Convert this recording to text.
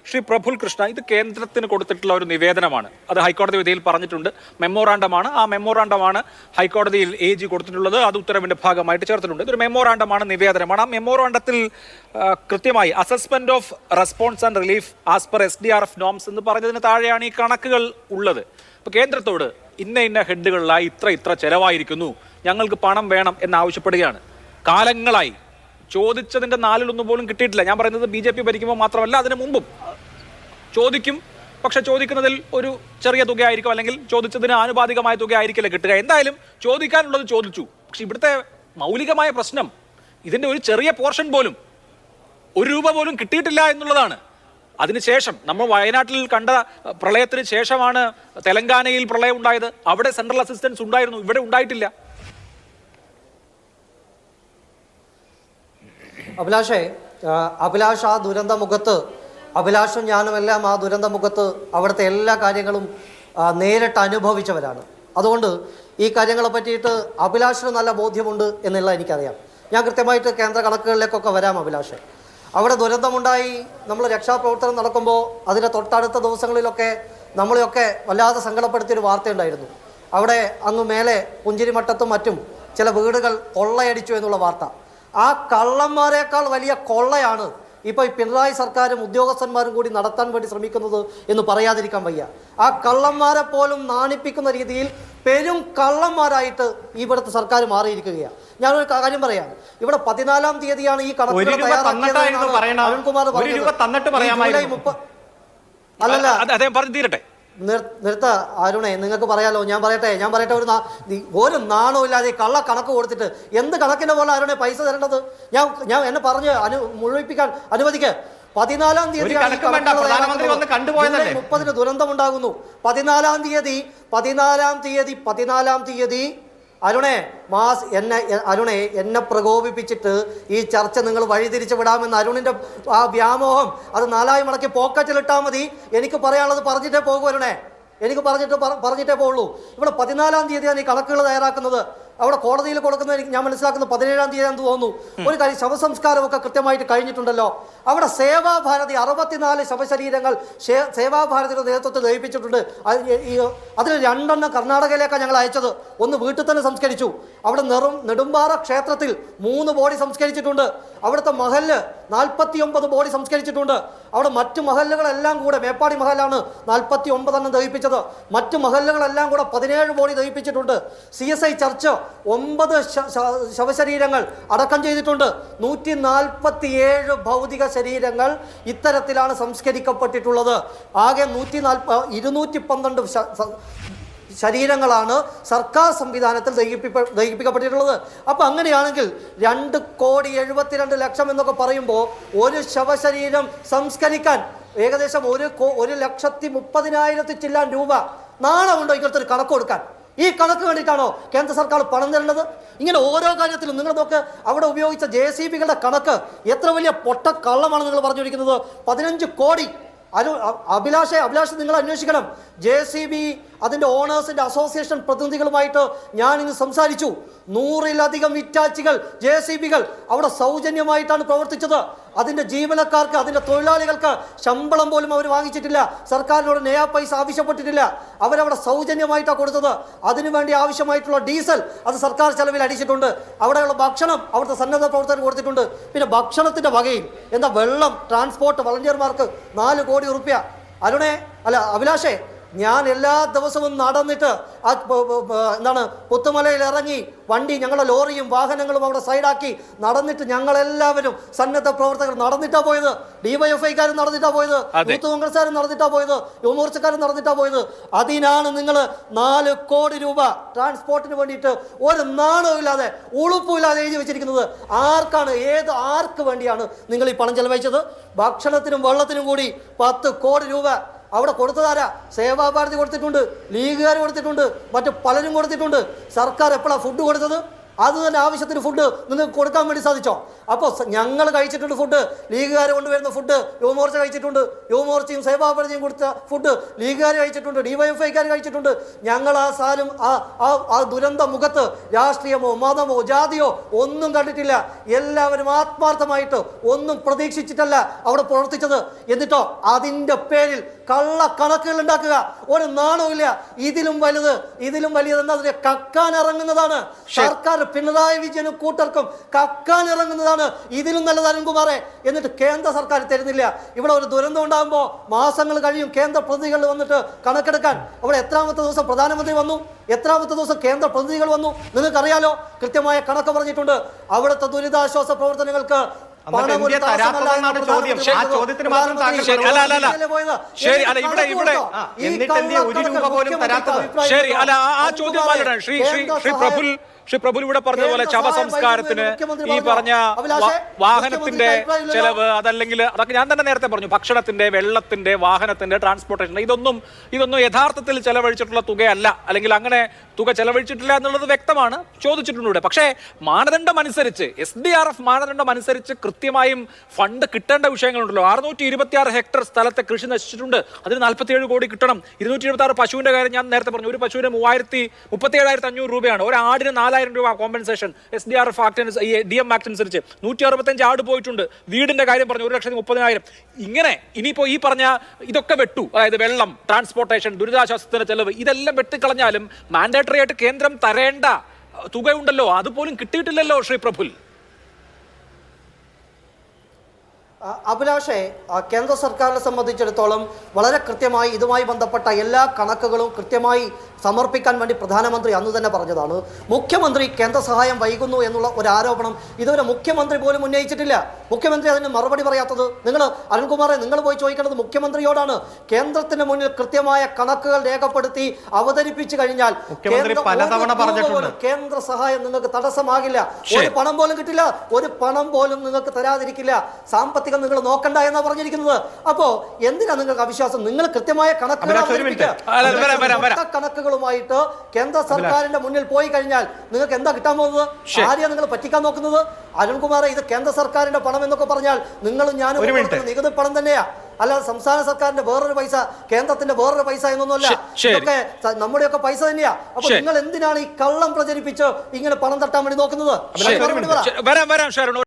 ശ്രീ പ്രഫുൽ കൃഷ്ണ, ഇത് കേന്ദ്രത്തിന് കൊടുത്തിട്ടുള്ള ഒരു നിവേദനമാണ്. അത് ഹൈക്കോടതി വിധിയിൽ പറഞ്ഞിട്ടുണ്ട്. മെമ്മോറാണ്ടമാണ്. ആ മെമ്മോറാണ്ടമാണ് ഹൈക്കോടതിയിൽ AG കൊടുത്തിട്ടുള്ളത്. അത് ഉത്തരവിന്റെ ഭാഗമായിട്ട് ചേർത്തിട്ടുണ്ട്. ഇതൊരു മെമ്മോറാണ്ടമാണ്, നിവേദനമാണ്. ആ മെമ്മോറാണ്ടത്തിൽ കൃത്യമായി assessment of response and relief as per SDRF norms എന്ന് പറഞ്ഞതിന് താഴെയാണ് ഈ കണക്കുകൾ ഉള്ളത്. അപ്പോൾ കേന്ദ്രത്തോട് ഇന്ന ഹെഡുകളിലായി ഇത്ര ചെലവായിരിക്കുന്നു, ഞങ്ങൾക്ക് പണം വേണം എന്നാവശ്യപ്പെടുകയാണ്. കാലങ്ങളായി ചോദിച്ചതിന്റെ 4-1 പോലും കിട്ടിയിട്ടില്ല. ഞാൻ പറയുന്നത് BJP ഭരിക്കുമ്പോൾ മാത്രമല്ല, അതിനു മുമ്പും ചോദിക്കും. പക്ഷെ ചോദിക്കുന്നതിൽ ഒരു ചെറിയ തുക ആയിരിക്കും, അല്ലെങ്കിൽ ചോദിച്ചതിന് ആനുപാതികമായ തുക ആയിരിക്കില്ല കിട്ടുക. എന്തായാലും ചോദിക്കാനുള്ളത് ചോദിച്ചു. പക്ഷെ ഇവിടുത്തെ മൗലികമായ പ്രശ്നം ഇതിന്റെ ഒരു ചെറിയ പോർഷൻ പോലും, ₹1 പോലും കിട്ടിയിട്ടില്ല എന്നുള്ളതാണ്. അതിനുശേഷം നമ്മൾ വയനാട്ടിൽ കണ്ട പ്രളയത്തിന് ശേഷമാണ് തെലങ്കാനയിൽ പ്രളയം ഉണ്ടായത്. അവിടെ സെൻട്രൽ അസിസ്റ്റൻസ് ഉണ്ടായിരുന്നു, ഇവിടെ ഉണ്ടായിട്ടില്ല. അഭിലാഷ് ആ ദുരന്തമുഖത്ത്, അഭിലാഷും ഞാനുമെല്ലാം ആ ദുരന്തമുഖത്ത് അവിടുത്തെ എല്ലാ കാര്യങ്ങളും നേരിട്ട് അനുഭവിച്ചവരാണ്. അതുകൊണ്ട് ഈ കാര്യങ്ങളെ പറ്റിയിട്ട് അഭിലാഷിന് നല്ല ബോധ്യമുണ്ട് എന്നുള്ള എനിക്കറിയാം. ഞാൻ കൃത്യമായിട്ട് കേന്ദ്ര കണക്കുകളിലേക്കൊക്കെ വരാം. അഭിലാഷ്, അവിടെ ദുരന്തമുണ്ടായി, നമ്മൾ രക്ഷാപ്രവർത്തനം നടക്കുമ്പോൾ അതിൻ്റെ തൊട്ടടുത്ത ദിവസങ്ങളിലൊക്കെ നമ്മളെയൊക്കെ വല്ലാതെ സങ്കടപ്പെടുത്തിയൊരു വാർത്തയുണ്ടായിരുന്നു. അവിടെ അങ്ങ് മേലെ പുഞ്ചിരിമട്ടത്തും മറ്റും ചില വീടുകൾ കൊള്ളയടിച്ചു എന്നുള്ള വാർത്ത. ആ കള്ളന്മാരെക്കാൾ വലിയ കൊള്ളയാണ് ഇപ്പോൾ ഈ പിണറായി സർക്കാരും ഉദ്യോഗസ്ഥന്മാരും കൂടി നടത്താൻ വേണ്ടി ശ്രമിക്കുന്നത് എന്ന് പറയാതിരിക്കാൻ വയ്യ. ആ കള്ളന്മാരെ പോലും നാണിപ്പിക്കുന്ന രീതിയിൽ പെരും കള്ളന്മാരായിട്ട് ഇവിടുത്തെ സർക്കാർ മാറിയിരിക്കുകയാണ്. ഞാനൊരു കാര്യം പറയാം. ഇവിടെ 14-ാം തീയതിയാണ് ഈ കണക്കുകൾ തയ്യാറാക്കിയത് അരുൺകുമാർ പറഞ്ഞത്. തീരട്ടെ, നിർത്ത അരുണേ, നിങ്ങൾക്ക് പറയാലോ. ഞാൻ പറയട്ടെ ഒരു നാണവും ഇല്ലാതെ കള്ള കണക്ക് കൊടുത്തിട്ട് എന്ത് കണക്കിന്റെ പോലെ അരുണെ പൈസ തരേണ്ടത്? ഞാൻ എന്നെ പറഞ്ഞ് മുഴുവിപ്പിക്കാൻ അനുവദിക്ക്. 14-ാം തീയതി 30-ന് ദുരന്തമുണ്ടാകുന്നു. 14-ാം തീയതി അരുണേ എന്നെ പ്രകോപിപ്പിച്ചിട്ട് ഈ ചർച്ച നിങ്ങൾ വഴിതിരിച്ചു വിടാമെന്ന് അരുണിന്റെ ആ വ്യാമോഹം അത് 4 മടക്കി പോക്കറ്റിലിട്ടാൽ മതി. എനിക്ക് പറയാനുള്ളത് പറഞ്ഞിട്ടേ പോകൂ അരുണേ, എനിക്ക് പറഞ്ഞിട്ടേ പോകുള്ളൂ. ഇവിടെ 14-ാം തീയതിയാണ് ഈ കണക്കുകൾ തയ്യാറാക്കുന്നത്. അവിടെ കോടതിയിൽ കൊടുക്കുന്നത് ഞാൻ മനസ്സിലാക്കുന്നത് 17-ാം തീയതിയാണെന്ന് തോന്നുന്നു. ഒരു കാര്യം, ശവസംസ്കാരമൊക്കെ കൃത്യമായിട്ട് കഴിഞ്ഞിട്ടുണ്ടല്ലോ. അവിടെ സേവാഭാരതി 64 ശവശരീരങ്ങൾ സേവാഭാരതിയുടെ നേതൃത്വത്തിൽ ദഹിപ്പിച്ചിട്ടുണ്ട്. അതിൽ 2 കർണാടകയിലേക്കാണ് ഞങ്ങൾ അയച്ചത്. ഒന്ന് വീട്ടിൽ തന്നെ സംസ്കരിച്ചു. അവിടെ നെടുമ്പാറ ക്ഷേത്രത്തിൽ 3 ബോഡി സംസ്കരിച്ചിട്ടുണ്ട്. അവിടുത്തെ മഹല്ല് 49 ബോഡി സംസ്കരിച്ചിട്ടുണ്ട്. അവിടെ മറ്റു മഹല്ലുകളെല്ലാം കൂടെ, മേപ്പാടി മഹലാണ് 49 ദഹിപ്പിച്ചത്. മറ്റു മഹല്ലുകളെല്ലാം കൂടെ 17 ബോഡി ദഹിപ്പിച്ചിട്ടുണ്ട്. CSI ചർച്ച് 9 ശവശരീരങ്ങൾ അടക്കം ചെയ്തിട്ടുണ്ട്. 147 ഭൗതിക ശരീരങ്ങൾ ഇത്തരത്തിലാണ് സംസ്കരിക്കപ്പെട്ടിട്ടുള്ളത്. ആകെ 212 ശരീരങ്ങളാണ് സർക്കാർ സംവിധാനത്തിൽ ദഹിപ്പിക്കപ്പെട്ടിട്ടുള്ളത്. അപ്പം അങ്ങനെയാണെങ്കിൽ 2,72,00,000 എന്നൊക്കെ പറയുമ്പോൾ ഒരു ശവശരീരം സംസ്കരിക്കാൻ ഏകദേശം 1,30,000 ചില്ലാൻ രൂപ. നാണമുണ്ടോ ഇങ്ങനത്തെ ഒരു കണക്ക് കൊടുക്കാൻ? ഈ കണക്ക് വേണ്ടിയിട്ടാണോ കേന്ദ്ര സർക്കാർ പണം തരേണ്ടത്? ഇങ്ങനെ ഓരോ കാര്യത്തിലും നിങ്ങൾ നോക്ക്. അവിടെ ഉപയോഗിച്ച JCBകളുടെ കണക്ക് എത്ര വലിയ പൊട്ടക്കള്ളമാണ് നിങ്ങൾ പറഞ്ഞിരിക്കുന്നത്. 15 കോടി. അഭിലാഷ് നിങ്ങൾ അന്വേഷിക്കണം. JCB അതിൻ്റെ ഓണേഴ്സിൻ്റെ അസോസിയേഷൻ പ്രതിനിധികളുമായിട്ട് ഞാൻ ഇന്ന് സംസാരിച്ചു. 100-ലധികം വിറ്റാച്ചികൾ JCBകൾ അവിടെ സൗജന്യമായിട്ടാണ് പ്രവർത്തിച്ചത്. അതിൻ്റെ ജീവനക്കാർക്ക്, അതിൻ്റെ തൊഴിലാളികൾക്ക് ശമ്പളം പോലും അവർ വാങ്ങിച്ചിട്ടില്ല. സർക്കാരിനോട് നയാ പൈസ ആവശ്യപ്പെട്ടിട്ടില്ല. അവരവിടെ സൗജന്യമായിട്ടാണ് കൊടുത്തത്. അതിനുവേണ്ടി ആവശ്യമായിട്ടുള്ള ഡീസൽ അത് സർക്കാർ ചെലവിൽ അടിച്ചിട്ടുണ്ട്. അവിടെയുള്ള ഭക്ഷണം അവിടുത്തെ സന്നദ്ധ പ്രവർത്തകർ കൊടുത്തിട്ടുണ്ട്. പിന്നെ ഭക്ഷണത്തിൻ്റെ വകയിൽ വെള്ളം, ട്രാൻസ്പോർട്ട് വളണ്ടിയർമാർക്ക് 4 കോടി റുപ്യ. അഭിലാഷേ, ഞാൻ എല്ലാ ദിവസവും നടന്നിട്ട് പുത്തുമലയിൽ ഇറങ്ങി വണ്ടി, ഞങ്ങളുടെ ലോറിയും വാഹനങ്ങളും അവിടെ സൈഡാക്കി നടന്നിട്ട് ഞങ്ങളെല്ലാവരും സന്നദ്ധ പ്രവർത്തകർ നടന്നിട്ടാ പോയത്. DYFIക്കാരും നടന്നിട്ടാ പോയത്, യൂത്ത് കോൺഗ്രസ്സുകാരും നടന്നിട്ടാ പോയത്, യുവമോർച്ചക്കാരും നടന്നിട്ടാ പോയത്. അതിനാണ് നിങ്ങൾ 4 കോടി രൂപ ട്രാൻസ്പോർട്ടിന് വേണ്ടിയിട്ട് ഒരു നാണവും ഇല്ലാതെ, ഉളുപ്പുമില്ലാതെ എഴുതി വെച്ചിരിക്കുന്നത്. ആർക്ക് വേണ്ടിയാണ് നിങ്ങൾ ഈ പണം ചെലവഴിച്ചത്? ഭക്ഷണത്തിനും വെള്ളത്തിനും കൂടി 10 കോടി രൂപ അവിടെ കൊടുത്തതാരാ? സേവാഭാരതി കൊടുത്തിട്ടുണ്ട്, ലീഗുകാർ കൊടുത്തിട്ടുണ്ട്, മറ്റു പലരും കൊടുത്തിട്ടുണ്ട്. സർക്കാർ എപ്പോഴാണ് ഫുഡ് കൊടുത്തത്? അത് തന്നെ ആവശ്യത്തിന് ഫുഡ് നിങ്ങൾക്ക് കൊടുക്കാൻ വേണ്ടി സാധിച്ചോ? അപ്പോൾ ഞങ്ങൾ കഴിച്ചിട്ടുണ്ട് ഫുഡ്, ലീഗുകാർ കൊണ്ടുവരുന്ന ഫുഡ് യുവമോർച്ച കഴിച്ചിട്ടുണ്ട്, യുവമോർച്ചയും സേവാപരിചയം കൊടുത്ത ഫുഡ് ലീഗുകാർ കഴിച്ചിട്ടുണ്ട്, ഡിവൈഎഫ്ഐക്കാർ കഴിച്ചിട്ടുണ്ട്. ഞങ്ങൾ ആ സാലും ആ ദുരന്ത മുഖത്ത് രാഷ്ട്രീയമോ മതമോ ജാതിയോ ഒന്നും കണ്ടിട്ടില്ല. എല്ലാവരും ആത്മാർത്ഥമായിട്ട് ഒന്നും പ്രതീക്ഷിച്ചിട്ടല്ല അവിടെ പ്രവർത്തിച്ചത്. എന്നിട്ടോ അതിൻ്റെ പേരിൽ കള്ള കണക്കുകൾ ഉണ്ടാക്കുക ഒരു നാണവുമില്ല. ഇതിലും വലിയത് എന്താ? കക്കാൻ ഇറങ്ങുന്നതാണ് സർക്കാർ. പിണറായി വിജയനും കൂട്ടർക്കും കക്കാൻ ഇറങ്ങുന്നതാണ്. ഇതിലും നല്ലത് അരുൺകുമാറെ. എന്നിട്ട് കേന്ദ്ര സർക്കാർ തരുന്നില്ല. ഇവിടെ ഒരു ദുരന്തം ഉണ്ടാകുമ്പോൾ മാസങ്ങൾ കഴിയും കേന്ദ്ര പ്രതിനിധികൾ വന്നിട്ട് കണക്കെടുക്കാൻ. അവിടെ എത്രാമത്തെ ദിവസം പ്രധാനമന്ത്രി വന്നു, എത്രാമത്തെ ദിവസം കേന്ദ്ര പ്രതിനിധികൾ വന്നു നിങ്ങൾക്കറിയാലോ. കൃത്യമായ കണക്ക് പറഞ്ഞിട്ടുണ്ട്. അവിടുത്തെ ദുരിതാശ്വാസ പ്രവർത്തനങ്ങൾക്ക് ശ്രീ പ്രഭുൽ ഇവിടെ പറഞ്ഞതുപോലെ ശവസംസ്കാരത്തിന് ഈ പറഞ്ഞ വാഹനത്തിന്റെ ചെലവ്, അതല്ലെങ്കിൽ അതൊക്കെ ഞാൻ തന്നെ നേരത്തെ പറഞ്ഞു, ഭക്ഷണത്തിന്റെ, വെള്ളത്തിന്റെ, വാഹനത്തിന്റെ, ട്രാൻസ്പോർട്ടേഷൻ, ഇതൊന്നും യഥാർത്ഥത്തിൽ ചെലവഴിച്ചിട്ടുള്ള തുകയല്ല, അല്ലെങ്കിൽ അങ്ങനെ തുക ചെലവഴിച്ചിട്ടില്ല എന്നുള്ളത് വ്യക്തമാണ്. ചോദിച്ചിട്ടുണ്ട് ഇവിടെ. പക്ഷേ മാനദണ്ഡം അനുസരിച്ച്, SDRF മാനദണ്ഡം അനുസരിച്ച് കൃത്യമായും ഫണ്ട് കിട്ടേണ്ട വിഷയങ്ങളുണ്ടല്ലോ. 626 ഹെക്ടർ സ്ഥലത്തെ കൃഷി നശിച്ചിട്ടുണ്ട്, അതിന് 47 കോടി കിട്ടണം. 226 പശുവിന്റെ കാര്യം ഞാൻ നേരത്തെ പറഞ്ഞു. ഒരു പശുവിന് 37,500 രൂപയാണ്. ഒരു ആടിന് 4,000 രൂപ compensation SDRF act, DM act അനുസരിച്ച്. 165 ആട് പോയിട്ടുണ്ട്. വീടിന്റെ കാര്യം പറഞ്ഞു 1,30,000. ഇങ്ങനെ ഇനിയിപ്പോ ഈ പറഞ്ഞ ഇതൊക്കെ വെട്ടു, അതായത് വെള്ളം, ട്രാൻസ്പോർട്ടേഷൻ, ദുരിതാശ്വാസത്തിന് ചെലവ്, ഇതെല്ലാം വെട്ടിക്കളഞ്ഞാലും മാൻഡേറ്ററി ആയിട്ട് കേന്ദ്രം തരേണ്ട തുകയുണ്ടല്ലോ, അതുപോലും കിട്ടിയിട്ടില്ലല്ലോ ശ്രീ പ്രഫുൽ. അഭിലാഷേ, കേന്ദ്ര സർക്കാരിനെ സംബന്ധിച്ചിടത്തോളം വളരെ കൃത്യമായി ഇതുമായി ബന്ധപ്പെട്ട എല്ലാ കണക്കുകളും കൃത്യമായി സമർപ്പിക്കാൻ വേണ്ടി പ്രധാനമന്ത്രി അന്ന് തന്നെ പറഞ്ഞതാണ്. മുഖ്യമന്ത്രി കേന്ദ്ര സഹായം വൈകുന്നു എന്നുള്ള ഒരു ആരോപണം ഇതുവരെ മുഖ്യമന്ത്രി പോലും ഉന്നയിച്ചിട്ടില്ല. മുഖ്യമന്ത്രി അതിന് മറുപടി പറയാത്തത് അരുൺകുമാറെ, നിങ്ങൾ പോയി ചോദിക്കേണ്ടത് മുഖ്യമന്ത്രിയോടാണ്. കേന്ദ്രത്തിന് മുന്നിൽ കൃത്യമായ കണക്കുകൾ രേഖപ്പെടുത്തി അവതരിപ്പിച്ചു കഴിഞ്ഞാൽ കേന്ദ്ര സഹായം നിങ്ങൾക്ക് തടസ്സമാകില്ല. ഒരു പണം പോലും കിട്ടില്ല, ഒരു പണം പോലും നിങ്ങൾക്ക് തരാതിരിക്കില്ല. സാമ്പത്തികം നിങ്ങൾ നോക്കണ്ട എന്നാണ് പറഞ്ഞിരിക്കുന്നത്. അപ്പോ എന്തിനാ നിങ്ങൾക്ക് അവിശ്വാസം? നിങ്ങൾ കൃത്യമായ കണക്കുകളുമായിട്ട് കേന്ദ്ര സർക്കാരിന്റെ മുന്നിൽ പോയി കഴിഞ്ഞാൽ നിങ്ങൾക്ക് എന്താ കിട്ടാൻ പോകുന്നത്? ആരെയാ നിങ്ങൾ പറ്റിക്കാൻ നോക്കുന്നത്? അരുൺകുമാറെ, ഇത് കേന്ദ്ര സർക്കാരിന്റെ പണം എന്നൊക്കെ പറഞ്ഞാൽ നിങ്ങളും ഞാനും നികുതി പണം തന്നെയാ, അല്ലാതെ സംസ്ഥാന സർക്കാരിന്റെ വേറൊരു പൈസ, കേന്ദ്രത്തിന്റെ വേറൊരു പൈസ എന്നൊന്നുമല്ല. ഇതൊക്കെ നമ്മുടെയൊക്കെ പൈസ തന്നെയാ. അപ്പൊ നിങ്ങൾ എന്തിനാണ് ഈ കള്ളം പ്രചരിപ്പിച്ച് ഇങ്ങനെ പണം തട്ടാൻ വേണ്ടി നോക്കുന്നത്?